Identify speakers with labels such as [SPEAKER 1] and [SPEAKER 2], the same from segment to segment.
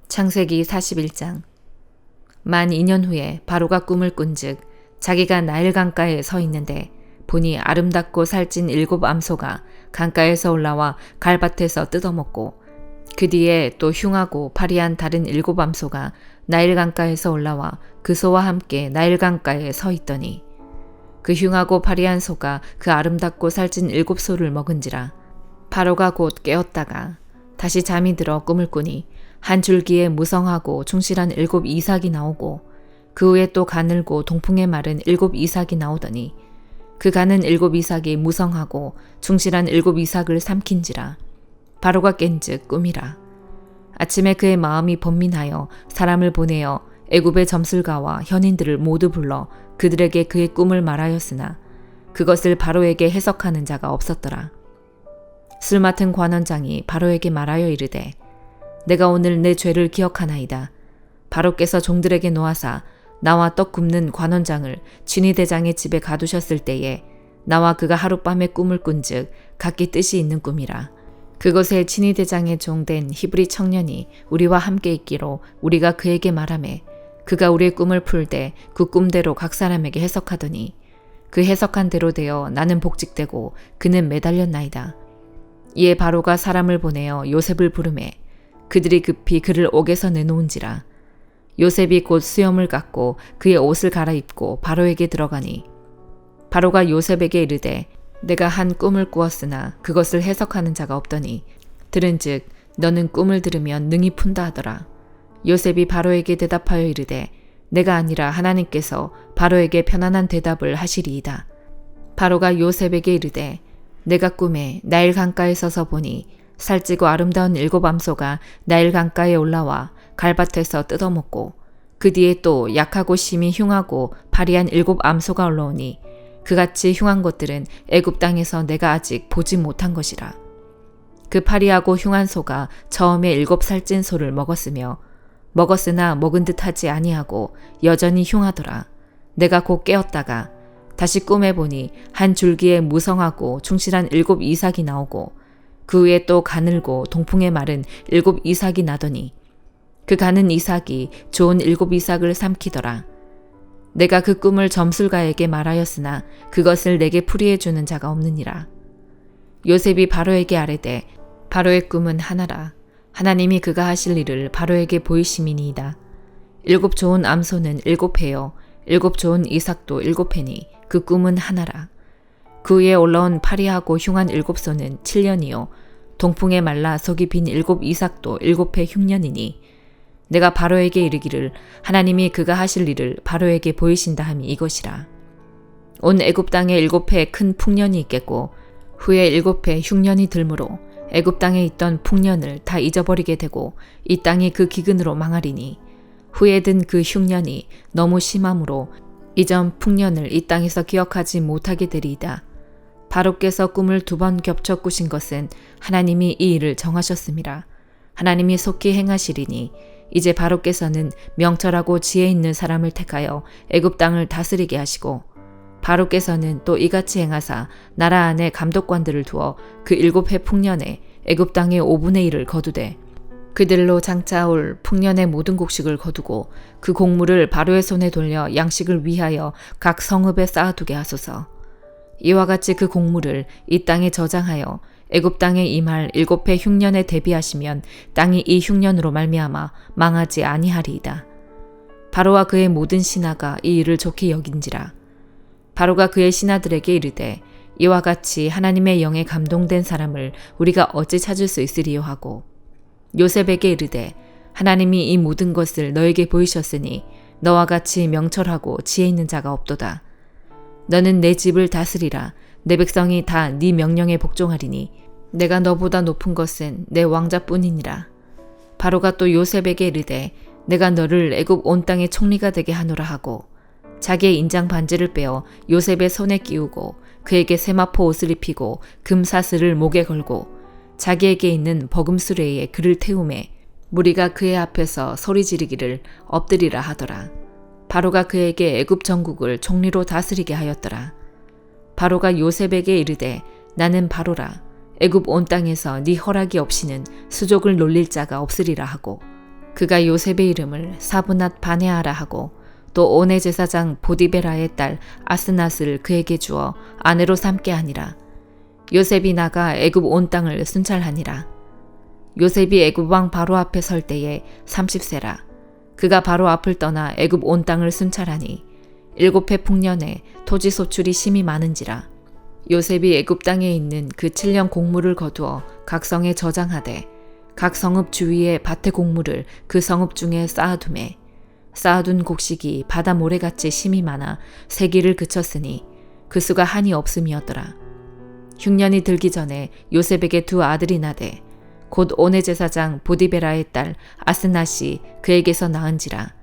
[SPEAKER 1] 창세기 41장. 만 2년 후에 바로가 꿈을 꾼즉 자기가 나일 강가에 서 있는데 보니 아름답고 살찐 7 암소가 강가에서 올라와 갈밭에서 뜯어먹고 그 뒤에 또 흉하고 파리한 다른 7 암소가 나일 강가에서 올라와 그 소와 함께 나일 강가에 서 있더니 그 흉하고 파리한 소가 그 아름답고 살찐 7 소를 먹은지라. 바로가 곧 깨었다가 다시 잠이 들어 꿈을 꾸니 한 줄기에 무성하고 충실한 7 이삭이 나오고 그 후에 또 가늘고 동풍에 마른 7 이삭이 나오더니 그 가는 7 이삭이 무성하고 충실한 7 이삭을 삼킨지라. 바로가 깬즉 꿈이라. 아침에 그의 마음이 번민하여 사람을 보내어 애굽의 점술가와 현인들을 모두 불러 그들에게 그의 꿈을 말하였으나 그것을 바로에게 해석하는 자가 없었더라. 술 맡은 관원장이 바로에게 말하여 이르되 내가 오늘 내 죄를 기억하나이다. 바로께서 종들에게 놓아사 나와 떡 굽는 관원장을 진위대장의 집에 가두셨을 때에 나와 그가 하룻밤에 꿈을 꾼즉 각기 뜻이 있는 꿈이라. 그것에 진위대장의 종된 히브리 청년이 우리와 함께 있기로 우리가 그에게 말하매 그가 우리의 꿈을 풀 때 그 꿈대로 각 사람에게 해석하더니 그 해석한 대로 되어 나는 복직되고 그는 매달렸나이다. 이에 바로가 사람을 보내어 요셉을 부르매 그들이 급히 그를 옥에서 내놓은지라. 요셉이 곧 수염을 깎고 그의 옷을 갈아입고 바로에게 들어가니 바로가 요셉에게 이르되 내가 한 꿈을 꾸었으나 그것을 해석하는 자가 없더니 들은즉 너는 꿈을 들으면 능히 푼다 하더라. 요셉이 바로에게 대답하여 이르되 내가 아니라 하나님께서 바로에게 편안한 대답을 하시리이다. 바로가 요셉에게 이르되 내가 꿈에 나일 강가에 서서 보니 살찌고 아름다운 7 암소가 나일 강가에 올라와 갈밭에서 뜯어먹고 그 뒤에 또 약하고 심히 흉하고 파리한 7 암소가 올라오니 그같이 흉한 것들은 애굽 땅에서 내가 아직 보지 못한 것이라. 그 파리하고 흉한 소가 처음에 7 살찐 소를 먹었으나 먹은 듯 하지 아니하고 여전히 흉하더라. 내가 곧 깨었다가 다시 꿈에 보니 한 줄기에 무성하고 충실한 7 이삭이 나오고 그 후에 또 가늘고 동풍에 마른 7 이삭이 나더니 그 가는 이삭이 좋은 7 이삭을 삼키더라. 내가 그 꿈을 점술가에게 말하였으나 그것을 내게 풀이해 주는 자가 없느니라. 요셉이 바로에게 아뢰되 바로의 꿈은 하나라. 하나님이 그가 하실 일을 바로에게 보이심이니이다. 7 좋은 암소는 7회요 7 좋은 이삭도 7회니 그 꿈은 하나라. 그 위에 올라온 파리하고 흉한 7 소는 7년이요 동풍에 말라 속이 빈 7 이삭도 7회 흉년이니 내가 바로에게 이르기를 하나님이 그가 하실 일을 바로에게 보이신다 함이 이것이라. 온 애굽 땅에 7회 큰 풍년이 있겠고 후에 7회 흉년이 들므로 애굽 땅에 있던 풍년을 다 잊어버리게 되고 이 땅이 그 기근으로 망하리니 후에 든 그 흉년이 너무 심함으로 이전 풍년을 이 땅에서 기억하지 못하게 되리이다. 바로께서 꿈을 2번 겹쳐 꾸신 것은 하나님이 이 일을 정하셨음이라. 하나님이 속히 행하시리니 이제 바로께서는 명철하고 지혜 있는 사람을 택하여 애굽 땅을 다스리게 하시고 바로께서는 또 이같이 행하사 나라 안에 감독관들을 두어 그 7회 풍년에 애굽 땅의 5분의 1을 거두되 그들로 장차올 풍년의 모든 곡식을 거두고 그 곡물을 바로의 손에 돌려 양식을 위하여 각 성읍에 쌓아두게 하소서. 이와 같이 그 곡물을 이 땅에 저장하여 애굽 땅에 임할 7회 흉년에 대비하시면 땅이 이 흉년으로 말미암아 망하지 아니하리이다. 바로와 그의 모든 신하가 이 일을 좋게 여긴지라. 바로가 그의 신하들에게 이르되 이와 같이 하나님의 영에 감동된 사람을 우리가 어찌 찾을 수 있으리요 하고 요셉에게 이르되 하나님이 이 모든 것을 너에게 보이셨으니 너와 같이 명철하고 지혜 있는 자가 없도다. 너는 내 집을 다스리라. 내 백성이 다 네 명령에 복종하리니 내가 너보다 높은 것은 내 왕자뿐이니라. 바로가 또 요셉에게 이르되 내가 너를 애굽 온 땅의 총리가 되게 하노라 하고 자기의 인장 반지를 빼어 요셉의 손에 끼우고 그에게 세마포 옷을 입히고 금사슬을 목에 걸고 자기에게 있는 버금수레에 그를 태우매 무리가 그의 앞에서 소리 지르기를 엎드리라 하더라. 바로가 그에게 애굽 전국을 총리로 다스리게 하였더라. 바로가 요셉에게 이르되 나는 바로라. 애굽 온 땅에서 네 허락이 없이는 수족을 놀릴 자가 없으리라 하고 그가 요셉의 이름을 사브낫 바네아라 하고 또 온의 제사장 보디베라의 딸 아스낫을 그에게 주어 아내로 삼게 하니라. 요셉이 나가 애굽 온 땅을 순찰하니라. 요셉이 애굽 왕 바로 앞에 설 때에 30세라. 그가 바로 앞을 떠나 애굽 온 땅을 순찰하니 7해 풍년에 토지 소출이 심히 많은지라. 요셉이 애굽 땅에 있는 그 7년 곡물을 거두어 각 성에 저장하되 각 성읍 주위에 밭의 곡물을 그 성읍 중에 쌓아두매 쌓아둔 곡식이 바다 모래같이 심히 많아 세기를 그쳤으니 그 수가 한이 없음이었더라. 흉년이 들기 전에 요셉에게 2 아들이 나되 곧 온의 제사장 보디베라의 딸 아스낫이 그에게서 낳은지라.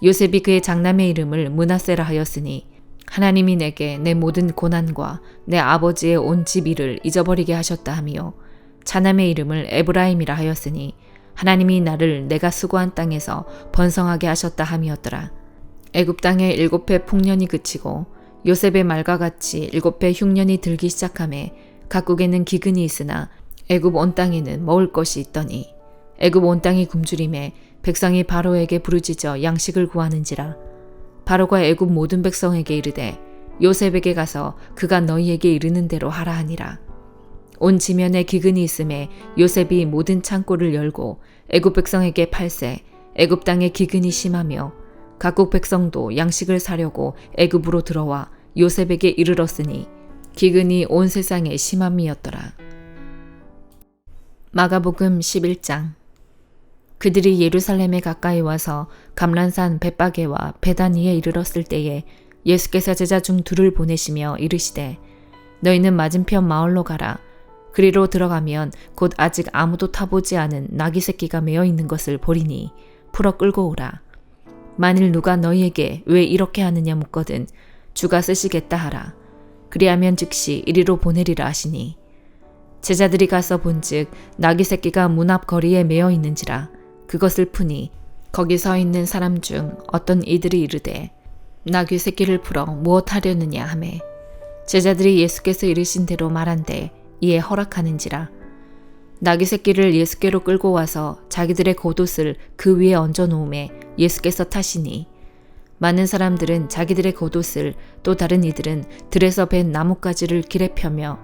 [SPEAKER 1] 요셉이 그의 장남의 이름을 므낫세라 하였으니 하나님이 내게 내 모든 고난과 내 아버지의 온 집 일을 잊어버리게 하셨다 하며 차남의 이름을 에브라임이라 하였으니 하나님이 나를 내가 수고한 땅에서 번성하게 하셨다 함이었더라. 애굽 땅에 7해 풍년이 그치고 요셉의 말과 같이 7해 흉년이 들기 시작하매 각국에는 기근이 있으나 애굽 온 땅에는 먹을 것이 있더니 애굽 온 땅이 굶주림에 백성이 바로에게 부르짖어 양식을 구하는지라. 바로가 애굽 모든 백성에게 이르되 요셉에게 가서 그가 너희에게 이르는 대로 하라 하니라. 온 지면에 기근이 있음에 요셉이 모든 창고를 열고 애굽 백성에게 팔세 애굽 땅에 기근이 심하며 각국 백성도 양식을 사려고 애굽으로 들어와 요셉에게 이르렀으니 기근이 온 세상에 심함이었더라. 마가복음 11장. 그들이 예루살렘에 가까이 와서 감란산 벳바게와 베다니에 이르렀을 때에 예수께서 제자 중 2를 보내시며 이르시되 너희는 맞은편 마을로 가라. 그리로 들어가면 곧 아직 아무도 타보지 않은 나귀 새끼가 매어 있는 것을 보리니 풀어 끌고 오라. 만일 누가 너희에게 왜 이렇게 하느냐 묻거든 주가 쓰시겠다 하라. 그리하면 즉시 이리로 보내리라 하시니 제자들이 가서 본즉 나귀 새끼가 문 앞 거리에 매어 있는지라. 그것을 푸니 거기 서 있는 사람 중 어떤 이들이 이르되 나귀 새끼를 풀어 무엇 하려느냐 하매 제자들이 예수께서 이르신 대로 말한대 이에 허락하는지라. 나귀 새끼를 예수께로 끌고 와서 자기들의 겉옷을 그 위에 얹어 놓음에 예수께서 타시니 많은 사람들은 자기들의 겉옷을 또 다른 이들은 들에서 벤 나뭇가지를 길에 펴며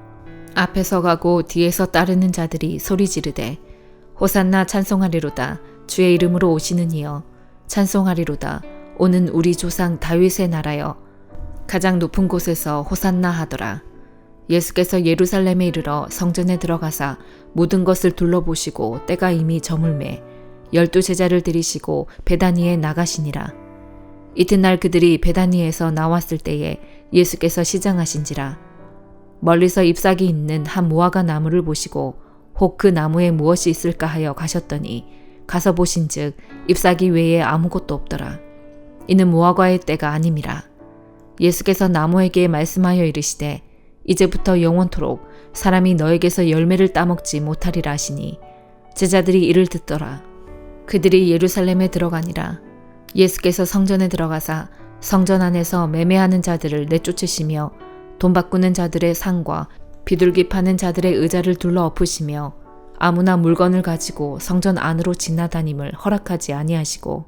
[SPEAKER 1] 앞에서 가고 뒤에서 따르는 자들이 소리 지르되 호산나 찬송하리로다. 주의 이름으로 오시는 이여 찬송하리로다. 오는 우리 조상 다윗의 나라여 가장 높은 곳에서 호산나 하더라. 예수께서 예루살렘에 이르러 성전에 들어가사 모든 것을 둘러보시고 때가 이미 저물매 12 제자를 들이시고 베다니에 나가시니라. 이튿날 그들이 베다니에서 나왔을 때에 예수께서 시장하신지라. 멀리서 잎사귀 있는 한 무화과 나무를 보시고 혹 그 나무에 무엇이 있을까 하여 가셨더니 가서 보신즉 잎사귀 외에 아무것도 없더라. 이는 무화과의 때가 아님이라. 예수께서 나무에게 말씀하여 이르시되 이제부터 영원토록 사람이 너에게서 열매를 따먹지 못하리라 하시니 제자들이 이를 듣더라. 그들이 예루살렘에 들어가니라. 예수께서 성전에 들어가사 성전 안에서 매매하는 자들을 내쫓으시며 돈 바꾸는 자들의 상과 비둘기 파는 자들의 의자를 둘러 엎으시며 아무나 물건을 가지고 성전 안으로 지나다님을 허락하지 아니하시고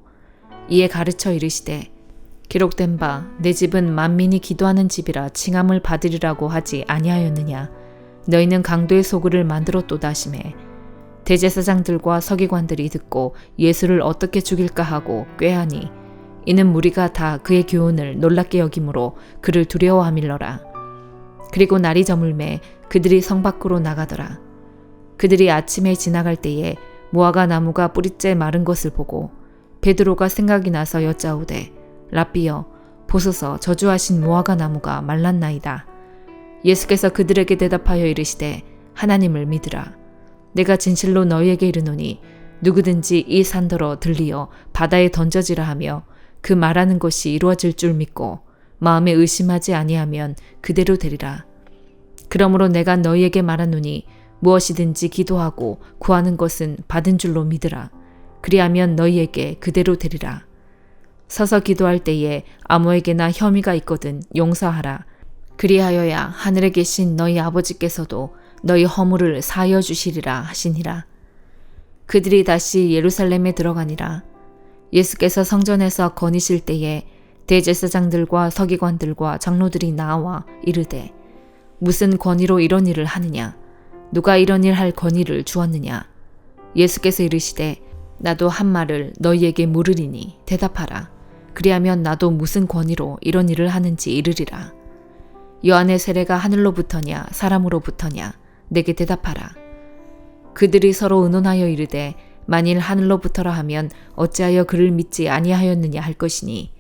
[SPEAKER 1] 이에 가르쳐 이르시되 기록된 바 내 집은 만민이 기도하는 집이라 칭함을 받으리라고 하지 아니하였느냐. 너희는 강도의 소굴을 만들었도다 하시매 대제사장들과 서기관들이 듣고 예수를 어떻게 죽일까 하고 꾀하니 이는 무리가 다 그의 교훈을 놀랍게 여김으로 그를 두려워함일러라. 그리고 날이 저물매 그들이 성 밖으로 나가더라. 그들이 아침에 지나갈 때에 무화과 나무가 뿌리째 마른 것을 보고 베드로가 생각이 나서 여짜오되 랍비여 보소서 저주하신 무화과 나무가 말랐나이다. 예수께서 그들에게 대답하여 이르시되 하나님을 믿으라. 내가 진실로 너희에게 이르노니 누구든지 이 산더러 들리어 바다에 던져지라 하며 그 말하는 것이 이루어질 줄 믿고 마음에 의심하지 아니하면 그대로 되리라. 그러므로 내가 너희에게 말하노니 무엇이든지 기도하고 구하는 것은 받은 줄로 믿으라. 그리하면 너희에게 그대로 되리라. 서서 기도할 때에 아무에게나 혐의가 있거든 용서하라. 그리하여야 하늘에 계신 너희 아버지께서도 너희 허물을 사하여 주시리라 하시니라. 그들이 다시 예루살렘에 들어가니라. 예수께서 성전에서 거니실 때에 대제사장들과 서기관들과 장로들이 나와 이르되 무슨 권위로 이런 일을 하느냐? 누가 이런 일 할 권위를 주었느냐? 예수께서 이르시되 나도 한 말을 너희에게 물으리니 대답하라. 그리하면 나도 무슨 권위로 이런 일을 하는지 이르리라. 요한의 세례가 하늘로부터냐 사람으로부터냐? 내게 대답하라. 그들이 서로 의논하여 이르되 만일 하늘로부터라 하면 어찌하여 그를 믿지 아니하였느냐 할 것이니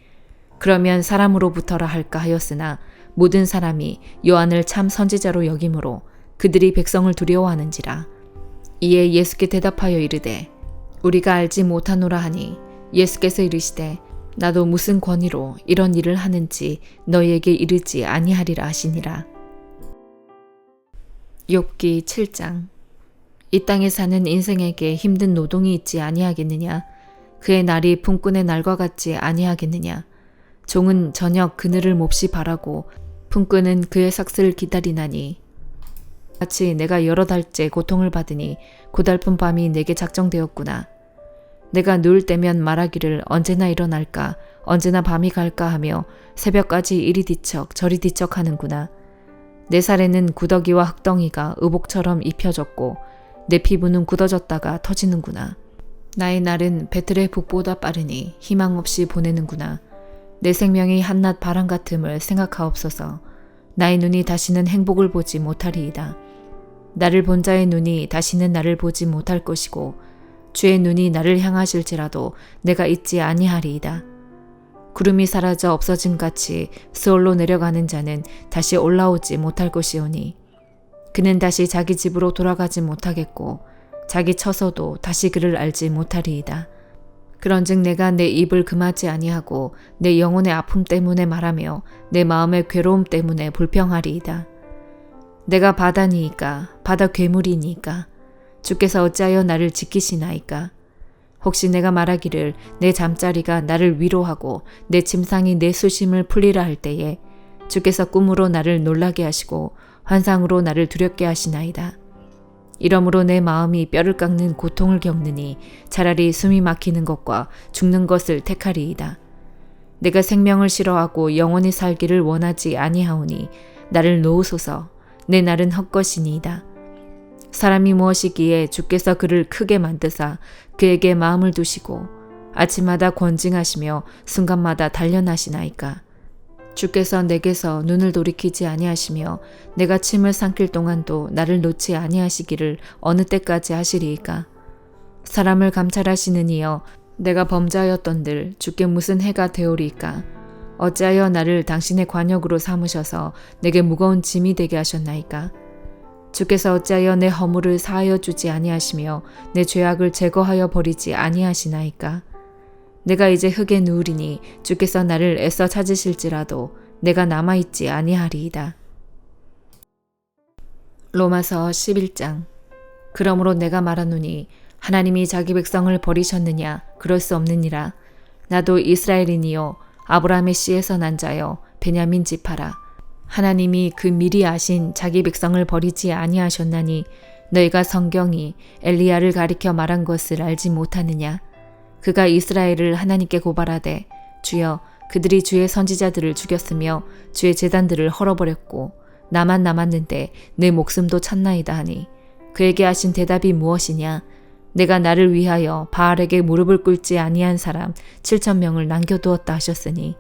[SPEAKER 1] 그러면 사람으로부터라 할까 하였으나 모든 사람이 요한을 참 선지자로 여김으로 그들이 백성을 두려워하는지라. 이에 예수께 대답하여 이르되 우리가 알지 못하노라 하니 예수께서 이르시되 나도 무슨 권위로 이런 일을 하는지 너희에게 이르지 아니하리라 하시니라. 욥기 7장. 이 땅에 사는 인생에게 힘든 노동이 있지 아니하겠느냐? 그의 날이 품꾼의 날과 같지 아니하겠느냐? 종은 저녁 그늘을 몹시 바라고 품꾼은 그의 삭슬을 기다리나니 마치 내가 여러 달째 고통을 받으니 고달픈 밤이 내게 작정되었구나. 내가 누울 때면 말하기를 언제나 일어날까 언제나 밤이 갈까 하며 새벽까지 이리 뒤척 저리 뒤척 하는구나. 내 살에는 구더기와 흙덩이가 의복처럼 입혀졌고 내 피부는 굳어졌다가 터지는구나. 나의 날은 배틀의 북보다 빠르니 희망 없이 보내는구나. 내 생명이 한낮 바람 같음을 생각하옵소서. 나의 눈이 다시는 행복을 보지 못하리이다. 나를 본 자의 눈이 다시는 나를 보지 못할 것이고 주의 눈이 나를 향하실지라도 내가 잊지 아니하리이다. 구름이 사라져 없어짐 같이 스올로 내려가는 자는 다시 올라오지 못할 것이오니 그는 다시 자기 집으로 돌아가지 못하겠고 자기 처소도 다시 그를 알지 못하리이다. 그런즉 내가 내 입을 금하지 아니하고 내 영혼의 아픔 때문에 말하며 내 마음의 괴로움 때문에 불평하리이다. 내가 바다니이까 바다 괴물이니까 주께서 어찌하여 나를 지키시나이까. 혹시 내가 말하기를 내 잠자리가 나를 위로하고 내 침상이 내 수심을 풀리라 할 때에 주께서 꿈으로 나를 놀라게 하시고 환상으로 나를 두렵게 하시나이다. 이러므로 내 마음이 뼈를 깎는 고통을 겪느니 차라리 숨이 막히는 것과 죽는 것을 택하리이다. 내가 생명을 싫어하고 영원히 살기를 원하지 아니하오니 나를 놓으소서. 내 날은 헛것이니이다. 사람이 무엇이기에 주께서 그를 크게 만드사 그에게 마음을 두시고 아침마다 권징하시며 순간마다 단련하시나이까. 주께서 내게서 눈을 돌이키지 아니하시며 내가 침을 삼킬 동안도 나를 놓지 아니하시기를 어느 때까지 하시리이까. 사람을 감찰하시는 이여 내가 범죄하였던들 주께 무슨 해가 되오리이까. 어찌하여 나를 당신의 관역으로 삼으셔서 내게 무거운 짐이 되게 하셨나이까. 주께서 어찌하여 내 허물을 사하여 주지 아니하시며 내 죄악을 제거하여 버리지 아니하시나이까. 내가 이제 흙에 누우리니 주께서 나를 애써 찾으실지라도 내가 남아있지 아니하리이다. 로마서 11장. 그러므로 내가 말하노니 하나님이 자기 백성을 버리셨느냐? 그럴 수 없느니라. 나도 이스라엘인이요 아브라함의 씨에서 난 자여 베냐민 지파라. 하나님이 그 미리 아신 자기 백성을 버리지 아니하셨나니 너희가 성경이 엘리야를 가리켜 말한 것을 알지 못하느냐. 그가 이스라엘을 하나님께 고발하되 주여 그들이 주의 선지자들을 죽였으며 주의 제단들을 헐어버렸고 나만 남았는데 내 목숨도 찼나이다 하니 그에게 하신 대답이 무엇이냐. 내가 나를 위하여 바알에게 무릎을 꿇지 아니한 사람 7,000명을 남겨두었다 하셨으니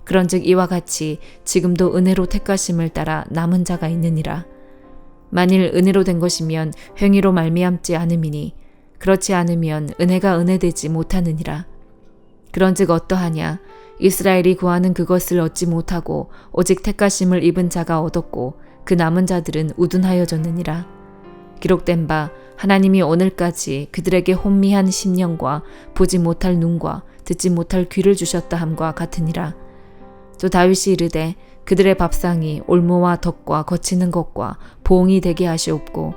[SPEAKER 1] 그런즉 이와 같이 지금도 은혜로 택하심을 따라 남은 자가 있느니라. 만일 은혜로 된 것이면 행위로 말미암지 않음이니 그렇지 않으면 은혜가 은혜되지 못하느니라. 그런즉 어떠하냐. 이스라엘이 구하는 그것을 얻지 못하고 오직 택하심을 입은 자가 얻었고 그 남은 자들은 우둔하여졌느니라. 기록된 바 하나님이 오늘까지 그들에게 혼미한 심령과 보지 못할 눈과 듣지 못할 귀를 주셨다 함과 같으니라. 또 다윗이 이르되 그들의 밥상이 올무와 덕과 거치는 것과 보응이 되게 하시옵고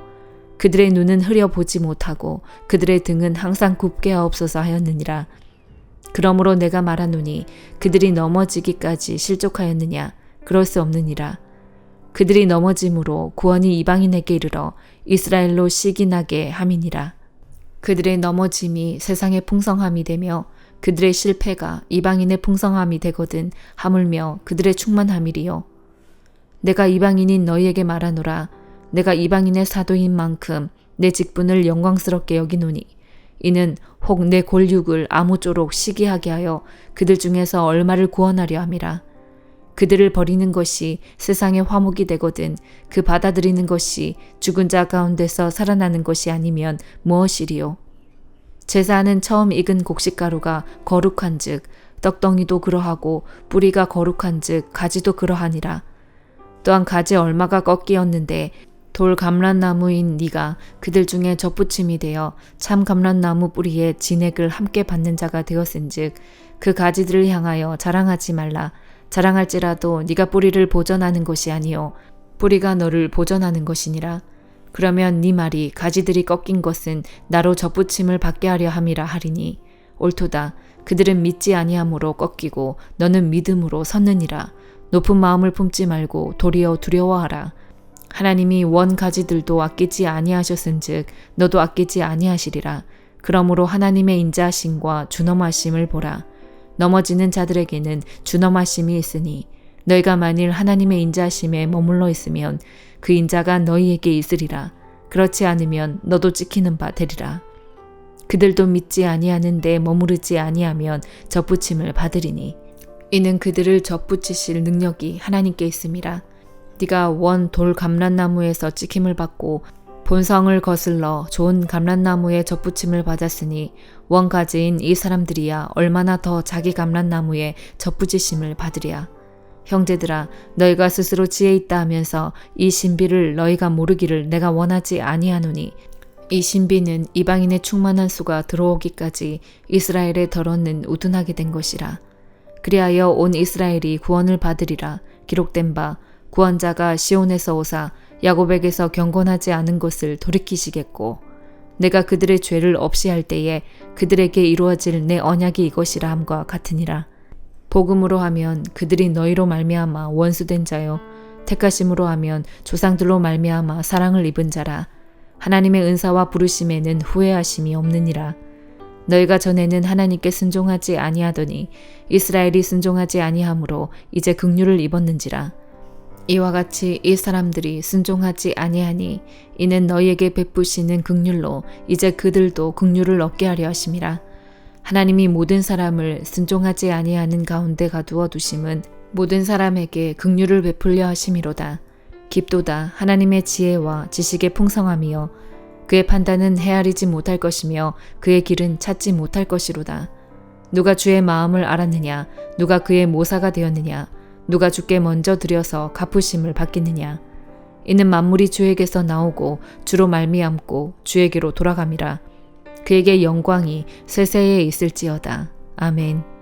[SPEAKER 1] 그들의 눈은 흐려 보지 못하고 그들의 등은 항상 굽게 하옵소서 하였느니라. 그러므로 내가 말하노니 그들이 넘어지기까지 실족하였느냐? 그럴 수 없느니라. 그들이 넘어짐으로 구원이 이방인에게 이르러 이스라엘로 시기나게 함이니라. 그들의 넘어짐이 세상의 풍성함이 되며 그들의 실패가 이방인의 풍성함이 되거든 하물며 그들의 충만함이리요. 내가 이방인인 너희에게 말하노라. 내가 이방인의 사도인 만큼 내 직분을 영광스럽게 여기노니 이는 혹 내 골육을 아무쪼록 시기하게 하여 그들 중에서 얼마를 구원하려 함이라. 그들을 버리는 것이 세상의 화목이 되거든 그 받아들이는 것이 죽은 자 가운데서 살아나는 것이 아니면 무엇이리요. 제사하는 처음 익은 곡식가루가 거룩한 즉 떡덩이도 그러하고 뿌리가 거룩한 즉 가지도 그러하니라. 또한 가지 얼마가 꺾이었는데 돌 감람나무인 네가 그들 중에 접붙임이 되어 참 감람나무 뿌리에 진액을 함께 받는 자가 되었은즉 그 가지들을 향하여 자랑하지 말라. 자랑할지라도 네가 뿌리를 보전하는 것이 아니요 뿌리가 너를 보전하는 것이니라. 그러면 네 말이 가지들이 꺾인 것은 나로 접붙임을 받게 하려 함이라 하리니 옳도다. 그들은 믿지 아니함으로 꺾이고 너는 믿음으로 섰느니라. 높은 마음을 품지 말고 도리어 두려워하라. 하나님이 원 가지들도 아끼지 아니하셨은즉 너도 아끼지 아니하시리라. 그러므로 하나님의 인자하심과 준엄하심을 보라. 넘어지는 자들에게는 준엄하심이 있으니 너희가 만일 하나님의 인자하심에 머물러 있으면 그 인자가 너희에게 있으리라. 그렇지 않으면 너도 찍히는 바 되리라. 그들도 믿지 아니하는데 머무르지 아니하면 접붙임을 받으리니 이는 그들을 접붙이실 능력이 하나님께 있음이라. 네가 원 돌 감람나무에서 찍힘을 받고 본성을 거슬러 좋은 감람나무에 접붙임을 받았으니 원 가지인 이 사람들이야 얼마나 더 자기 감람나무에 접붙이심을 받으랴. 형제들아, 너희가 스스로 지혜 있다 하면서 이 신비를 너희가 모르기를 내가 원하지 아니하노니 이 신비는 이방인의 충만한 수가 들어오기까지 이스라엘의 덜어는 우둔하게 된 것이라. 그리하여 온 이스라엘이 구원을 받으리라. 기록된 바 구원자가 시온에서 오사 야곱에게서 경건하지 않은 것을 돌이키시겠고 내가 그들의 죄를 없이 할 때에 그들에게 이루어질 내 언약이 이것이라 함과 같으니라. 복음으로 하면 그들이 너희로 말미암아 원수된 자요 택하심으로 하면 조상들로 말미암아 사랑을 입은 자라. 하나님의 은사와 부르심에는 후회하심이 없느니라. 너희가 전에는 하나님께 순종하지 아니하더니 이스라엘이 순종하지 아니하므로 이제 긍휼을 입었는지라. 이와 같이 이 사람들이 순종하지 아니하니 이는 너희에게 베푸시는 긍휼로 이제 그들도 긍휼을 얻게 하려 하심이라. 하나님이 모든 사람을 순종하지 아니하는 가운데 가두어 두심은 모든 사람에게 긍휼을 베풀려 하심이로다. 깊도다. 하나님의 지혜와 지식의 풍성함이여 그의 판단은 헤아리지 못할 것이며 그의 길은 찾지 못할 것이로다. 누가 주의 마음을 알았느냐? 누가 그의 모사가 되었느냐? 누가 주께 먼저 드려서 갚으심을 받겠느냐? 이는 만물이 주에게서 나오고 주로 말미암고 주에게로 돌아감이라. 그에게 영광이 세세에 있을지어다. 아멘.